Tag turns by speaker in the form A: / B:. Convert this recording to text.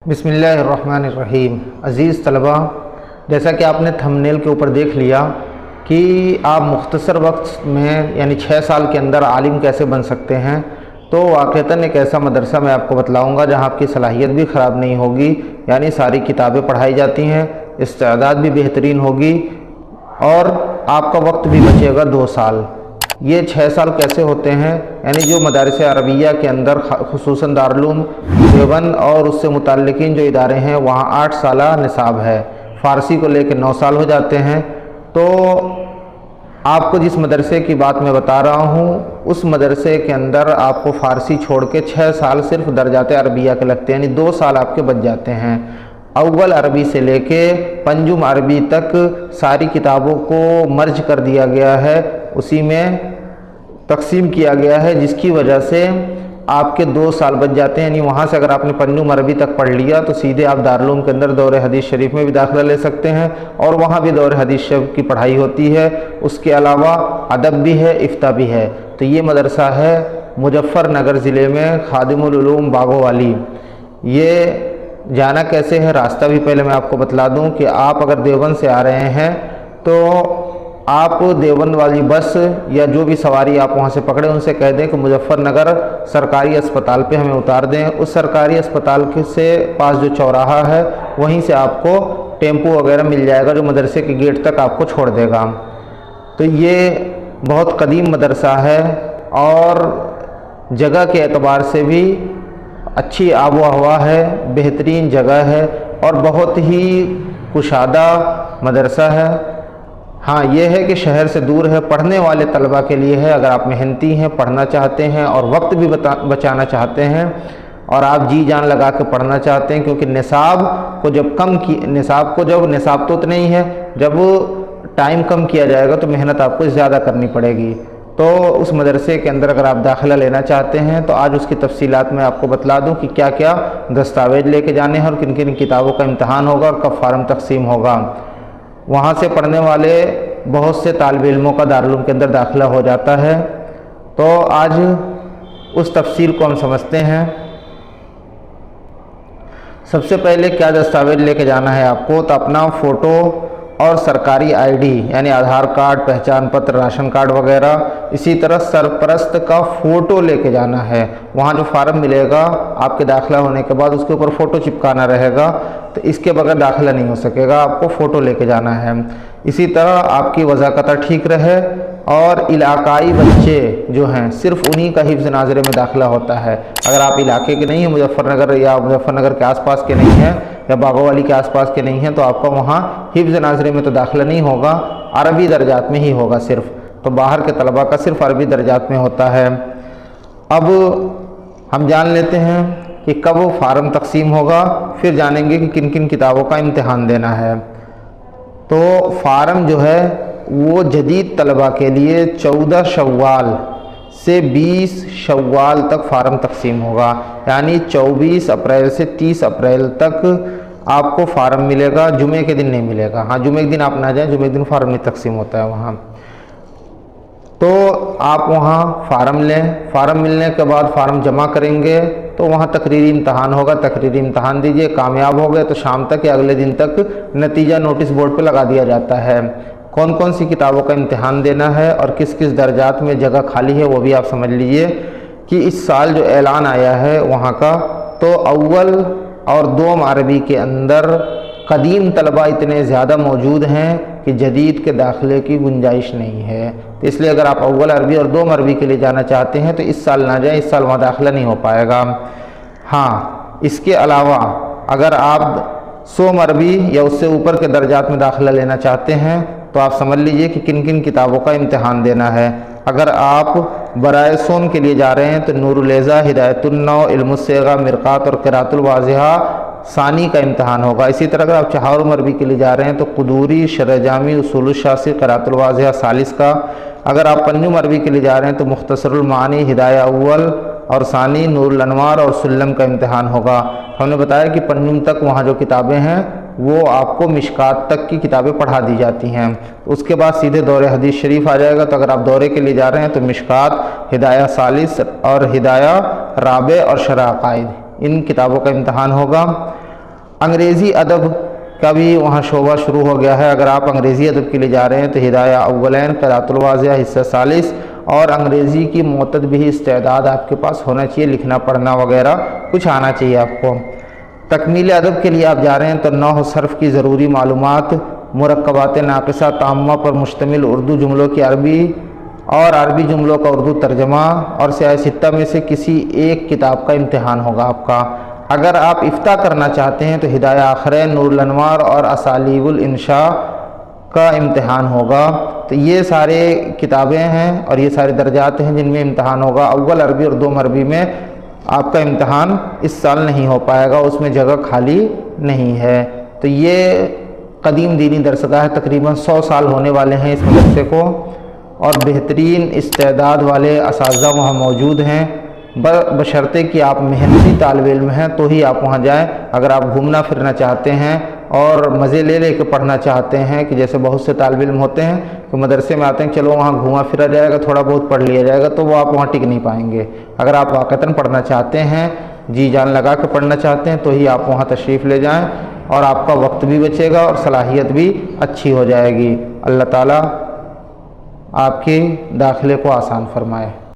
A: बिस्मिल्लाहिर्रहमानिर्रहीम। अज़ीज़ तलबा, जैसा कि आपने थंबनेल के ऊपर देख लिया कि आप मुख्तसर वक्त में यानी 6 साल के अंदर आलिम कैसे बन सकते हैं, तो वाक़तन एक ऐसा मदरसा मैं आपको बतलाऊंगा जहां आपकी सलाहियत भी ख़राब नहीं होगी, यानी सारी किताबें पढ़ाई जाती हैं, इस्तेदाद भी बेहतरीन होगी और आपका वक्त भी बचेगा 2 साल। ये 6 साल कैसे होते हैं, यानी जो मदारिस अरबिया के अंदर खुसूसन दारुल देवबंद और उससे मुतल्लिक़ीन जो इदारे हैं वहाँ 8 साल निसाब है, फ़ारसी को लेकर 9 साल हो जाते हैं। तो आपको जिस मदरसे की बात मैं बता रहा हूँ उस मदरसे के अंदर आपको फ़ारसी छोड़ के 6 साल सिर्फ दर्जात अरबिया के लगते हैं, यानी 2 साल आपके बच जाते हैं। अव्वल अरबी से लेके पंजुम अरबी तक सारी किताबों को मर्ज कर दिया गया है, उसी में तकसीम किया गया है, जिसकी वजह से आपके 2 साल बच जाते हैं। यानी वहाँ से अगर आपने पंजुम अरबी तक पढ़ लिया तो सीधे आप दारुल उलूम के अंदर दौरे हदीस शरीफ में भी दाखिला ले सकते हैं और वहाँ भी दौरे हदीस शरीफ की पढ़ाई होती है। उसके अलावा अदब भी है, इफ्ता भी है। तो ये मदरसा है मुजफ्फरनगर ज़िले में खादिमुल उलूम बागोवाली। ये जाना कैसे है, रास्ता भी पहले मैं आपको बतला दूं कि आप अगर देवबंद से आ रहे हैं तो आप देवबंद वाली बस या जो भी सवारी आप वहां से पकड़े उनसे कह दें कि मुजफ्फरनगर सरकारी अस्पताल पे हमें उतार दें। उस सरकारी अस्पताल के से पास जो चौराहा है वहीं से आपको टेम्पो वगैरह मिल जाएगा जो मदरसे के गेट तक आपको छोड़ देगा। तो ये बहुत कदीम मदरसा है और जगह के एतबार से भी अच्छी आबो हवा है, बेहतरीन जगह है और बहुत ही कुशादा मदरसा है। हाँ, ये है कि शहर से दूर है, पढ़ने वाले तलबा के लिए है। अगर आप मेहनती हैं, पढ़ना चाहते हैं और वक्त भी बचाना चाहते हैं और आप जी जान लगा के पढ़ना चाहते हैं, क्योंकि निसाब को जब निसाब तो उतना ही है, जब टाइम कम किया जाएगा तो मेहनत आपको ज़्यादा करनी पड़ेगी। तो उस मदरसे के अंदर अगर आप दाखिला लेना चाहते हैं तो आज उसकी तफसीलात मैं आपको बतला दूं कि क्या क्या दस्तावेज लेके जाने हैं और किन किन किताबों का इम्तहान होगा और कब फार्म तकसीम होगा। वहाँ से पढ़ने वाले बहुत से तालिब इल्मों का दारुल उलूम के अंदर दाखिला हो जाता है। तो आज उस तफसील को हम समझते हैं। सबसे पहले क्या दस्तावेज लेके जाना है आपको, तो अपना फ़ोटो और सरकारी आईडी यानी आधार कार्ड, पहचान पत्र, राशन कार्ड वगैरह। इसी तरह सरपरस्त का फ़ोटो लेके जाना है। वहाँ जो फार्म मिलेगा आपके दाखिला होने के बाद उसके ऊपर फ़ोटो चिपकाना रहेगा, तो इसके बगैर दाखिला नहीं हो सकेगा, आपको फ़ोटो लेके जाना है। इसी तरह आपकी वज़ाकत ठीक रहे और इलाकाई बच्चे जो हैं सिर्फ उन्हीं का हिफ्ज़ नाज़रे में दाखिला होता है। अगर आप इलाके के नहीं हैं, मुजफ्फरनगर या मुजफ्फरनगर के आसपास के नहीं हैं या बागोवाली के आसपास के नहीं हैं, तो आपका वहाँ हिफ्ज़ नाज़रे में तो दाखिला नहीं होगा, अरबी दर्जात में ही होगा सिर्फ। तो बाहर के तलबा का सिर्फ अरबी दर्जात में होता है। अब हम जान लेते हैं कि कब वो फार्म तकसीम होगा, फिर जानेंगे कि किन किन किताबों का इम्तिहान देना है। तो फार्म जो है वो जदीद तलबा के लिए 14 शव्वाल से 20 शव्वाल तक फार्म तकसीम होगा, यानी 24 अप्रैल से 30 अप्रैल तक आपको फार्म मिलेगा। जुमे के दिन नहीं मिलेगा। हाँ, जुमे के दिन आप ना जाएं, जुमे के दिन फार्म नहीं तकसीम होता है वहाँ। तो आप वहाँ फ़ार्म लें, फ़ार्म मिलने के बाद फ़ार्म जमा करेंगे तो वहाँ तकरीरी इम्तहान होगा। तकरीरी इम्तहान दीजिए, कामयाब हो गए तो शाम तक या अगले दिन तक नतीजा नोटिस बोर्ड पे लगा दिया जाता है। कौन कौन सी किताबों का इम्तहान देना है और किस किस दर्जात में जगह खाली है वो भी आप समझ लीजिए कि इस साल जो ऐलान आया है वहाँ का, तो अव्वल और दोम अरबी के अंदर कदीम तलबा इतने ज़्यादा मौजूद हैं कि जदीद के दाखिले की गुंजाइश नहीं है। तो इसलिए अगर आप अव्वल अरबी और दोम अरबी के लिए जाना चाहते हैं तो इस साल ना जाएं, इस साल वहाँ दाखिला नहीं हो पाएगा। हाँ, इसके अलावा अगर आप सोम अरबी या उससे ऊपर के दर्जात में दाखिला लेना चाहते हैं तो आप समझ लीजिए कि किन किन किताबों का इम्तिहान देना है। अगर आप बराए सोम के लिए जा रहे हैं तो नूरुल-ए-ज़ा, हिदायतुन-नौ, इल्मुस-सिग़ा, मिरक़ात और क़िराअतुल वाज़िहा सानी का इम्तहान होगा। इसी तरह अगर आप चहारुम अरबी के लिए जा रहे हैं तो क़ुदूरी, शरह-जामी, उसूलुश-शासी, क़िराअतुल वाज़िहा सालिस का। अगर आप पंजुम अरबी के लिए जा रहे हैं तो मुख्तसरुल मानी, हिदाया अव्वल और सानी, नूरुल अनवार और सुल्लम का इम्तहान होगा। हमने बताया कि पंजुम तक वहाँ जो किताबें हैं वो आपको मिशकात तक की किताबें पढ़ा दी जाती हैं। उसके बाद सीधे दौरे हदीस शरीफ आ जाएगा। तो अगर आप दौरे के लिए जा रहे हैं तो मिशकात, हिदाया सालिस और हिदाया राबे और शरह अक़ाइद, इन किताबों का इम्तहान होगा। انگریزی ادب کا بھی وہاں شعبہ شروع ہو گیا ہے. اگر آپ انگریزی ادب کے لیے جا رہے ہیں تو ہدایہ اولین، قراءۃ الواضحہ حصہ ثالث، اور انگریزی کی معتد بھی استعداد آپ کے پاس ہونا چاہیے، لکھنا پڑھنا وغیرہ کچھ آنا چاہیے آپ کو. تکمیل ادب کے لیے آپ جا رہے ہیں تو نحو صرف کی ضروری معلومات، مرکبات ناقصہ تامہ پر مشتمل اردو جملوں کی عربی اور عربی جملوں کا اردو ترجمہ، اور سیاہ ستہ میں سے کسی ایک کتاب کا امتحان ہوگا آپ کا. اگر آپ افتاء کرنا چاہتے ہیں تو ہدایہ آخرین، نور الانوار اور اسالیب الانشاء کا امتحان ہوگا. تو یہ سارے کتابیں ہیں اور یہ سارے درجات ہیں جن میں امتحان ہوگا. اول عربی اور دوم عربی میں آپ کا امتحان اس سال نہیں ہو پائے گا، اس میں جگہ خالی نہیں ہے. تو یہ قدیم دینی درسگاہ ہے، تقریباً 100 سال ہونے والے ہیں اس مدرسے کو، اور بہترین استعداد والے اساتذہ وہاں موجود ہیں. بشرطے کہ آپ محنتی طالب علم ہیں تو ہی آپ وہاں جائیں. اگر آپ گھومنا پھرنا چاہتے ہیں اور مزے لے لے کے پڑھنا چاہتے ہیں، کہ جیسے بہت سے طالب علم ہوتے ہیں کہ مدرسے میں آتے ہیں چلو وہاں گھوما پھرا جائے گا، تھوڑا بہت پڑھ لیا جائے گا، تو وہ آپ وہاں ٹک نہیں پائیں گے. اگر آپ واقعتاً پڑھنا چاہتے ہیں، جی جان لگا کے پڑھنا چاہتے ہیں، تو ہی آپ وہاں تشریف لے جائیں، اور آپ کا وقت بھی بچے گا اور صلاحیت بھی اچھی ہو جائے گی. اللہ تعالیٰ آپ کے داخلے کو آسان فرمائے.